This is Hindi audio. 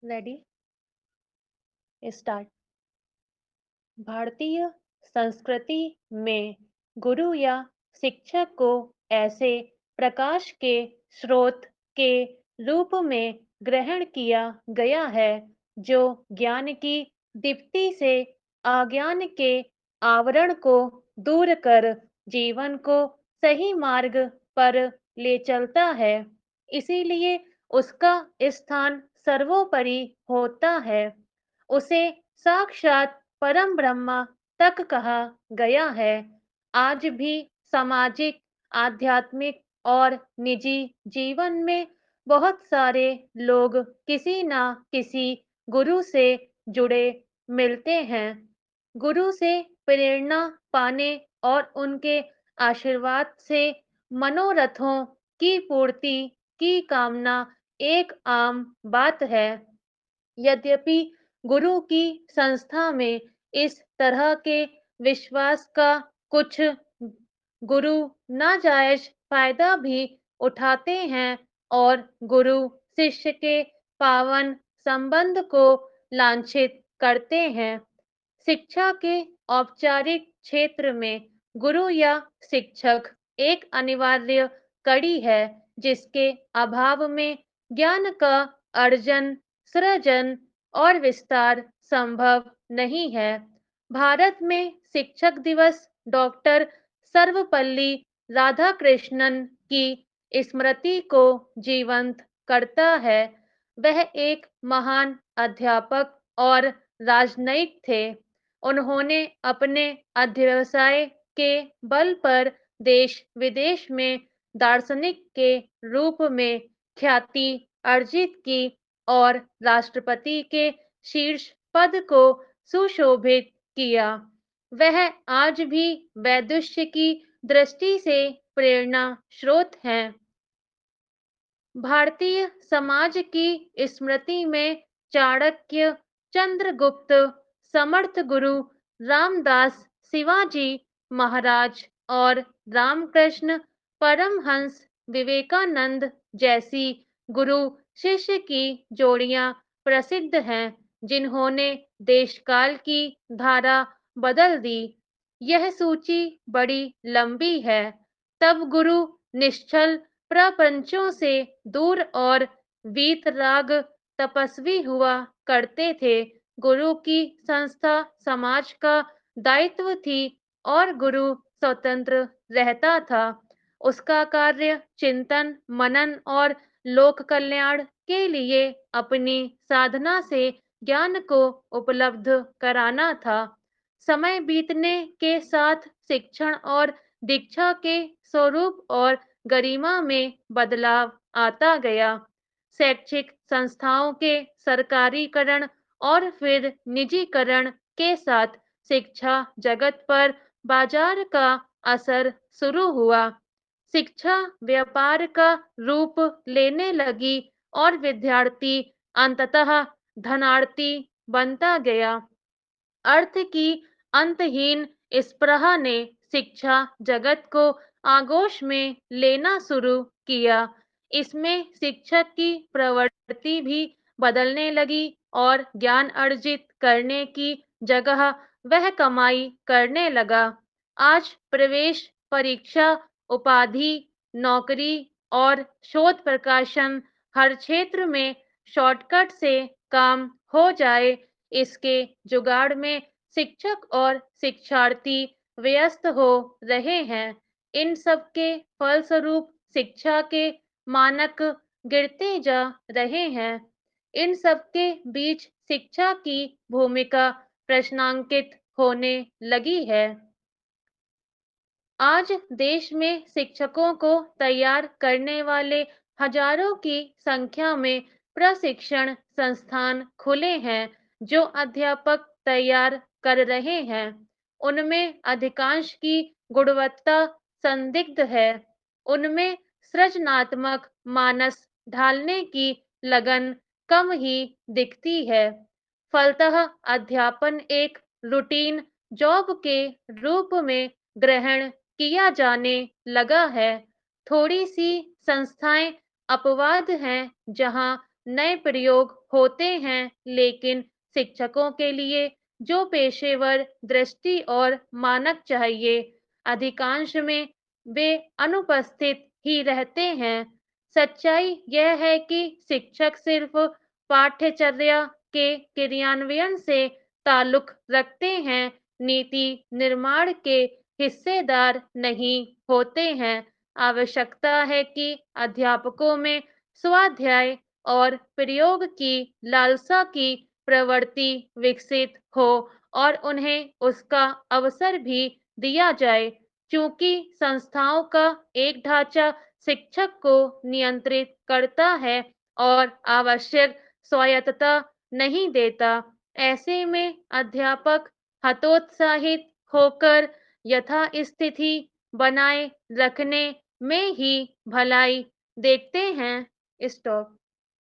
Ready start. भारतीय संस्कृति में गुरु या शिक्षक को ऐसे प्रकाश के स्रोत के रूप में ग्रहण किया गया है जो ज्ञान की दीप्ति से अज्ञान के आवरण को दूर कर जीवन को सही मार्ग पर ले चलता है। इसीलिए उसका स्थान सर्वोपरि होता है। उसे साक्षात परम ब्रह्म तक कहा गया है। आज भी सामाजिक, आध्यात्मिक और निजी जीवन में बहुत सारे लोग किसी ना किसी गुरु से जुड़े मिलते हैं। गुरु से प्रेरणा पाने और उनके आशीर्वाद से मनोरथों की पूर्ति की कामना एक आम बात है। यद्यपि गुरु की संस्था में इस तरह के विश्वास का कुछ गुरु नाजायज फायदा भी उठाते हैं और गुरु शिष्य के पावन संबंध को लांछित करते हैं। शिक्षा के औपचारिक क्षेत्र में गुरु या शिक्षक एक अनिवार्य कड़ी है जिसके अभाव में ज्ञान का अर्जन, सृजन और विस्तार संभव नहीं है। भारत में शिक्षक दिवस डॉक्टर सर्वपल्ली राधाकृष्णन की स्मृति को जीवंत करता है। वह एक महान अध्यापक और राजनयिक थे। उन्होंने अपने अध्यवसाय के बल पर देश विदेश में दार्शनिक के रूप में ख्याति अर्जित की और राष्ट्रपति के शीर्ष पद को सुशोभित किया। वह आज भी वैदुष्य की दृष्टि से प्रेरणा स्रोत हैं। भारतीय समाज की स्मृति में चाणक्य, चंद्रगुप्त, समर्थ गुरु रामदास, शिवाजी महाराज और रामकृष्ण परमहंस, विवेकानंद जैसी गुरु शिष्य की जोड़ियां प्रसिद्ध हैं जिन्होंने देश काल की धारा बदल दी। यह सूची बड़ी लंबी है। तब गुरु निश्चल प्रपंचों से दूर और वीतराग तपस्वी हुआ करते थे। गुरु की संस्था समाज का दायित्व थी और गुरु स्वतंत्र रहता था। उसका कार्य चिंतन, मनन और लोक कल्याण के लिए अपनी साधना से ज्ञान को उपलब्ध कराना था। समय बीतने के साथ शिक्षण और दीक्षा के स्वरूप और गरिमा में बदलाव आता गया। शैक्षिक संस्थाओं के सरकारीकरण और फिर निजीकरण के साथ शिक्षा जगत पर बाजार का असर शुरू हुआ। शिक्षा व्यापार का रूप लेने लगी और विद्यार्थी अंततः धनार्थी बनता गया। अर्थ की अंतहीन स्पृहा ने शिक्षा जगत को आगोश में लेना शुरू किया। इसमें शिक्षक की प्रवृत्ति भी बदलने लगी और ज्ञान अर्जित करने की जगह वह कमाई करने लगा। आज प्रवेश परीक्षा, उपाधि, नौकरी और शोध प्रकाशन हर क्षेत्र में शॉर्टकट से काम हो जाए, इसके जुगाड़ में शिक्षक और शिक्षार्थी व्यस्त हो रहे हैं। इन सब के फलस्वरूप शिक्षा के मानक गिरते जा रहे हैं। इन सब के बीच शिक्षा की भूमिका प्रश्नांकित होने लगी है। आज देश में शिक्षकों को तैयार करने वाले हजारों की संख्या में प्रशिक्षण संस्थान खुले हैं जो अध्यापक तैयार कर रहे हैं। उनमें अधिकांश की गुणवत्ता संदिग्ध है। उनमें सृजनात्मक मानस ढालने की लगन कम ही दिखती है। फलतः अध्यापन एक रूटीन जॉब के रूप में ग्रहण किया जाने लगा है। थोड़ी सी संस्थाएं अपवाद हैं जहां नए प्रयोग होते हैं, लेकिन शिक्षकों के लिए जो पेशेवर दृष्टि और मानक चाहिए, अधिकांश में वे अनुपस्थित ही रहते हैं। सच्चाई यह है कि शिक्षक सिर्फ पाठ्यचर्या के क्रियान्वयन से ताल्लुक रखते हैं, नीति निर्माण के हिस्सेदार नहीं होते हैं। आवश्यकता है कि अध्यापकों में स्वाध्याय और प्रयोग की लालसा की प्रवृत्ति विकसित हो और उन्हें उसका अवसर भी दिया जाए। चूंकि संस्थाओं का एक ढांचा शिक्षक को नियंत्रित करता है और आवश्यक स्वायत्तता नहीं देता, ऐसे में अध्यापक हतोत्साहित होकर यथास्थिति बनाए रखने में ही भलाई देखते हैं। स्टॉप।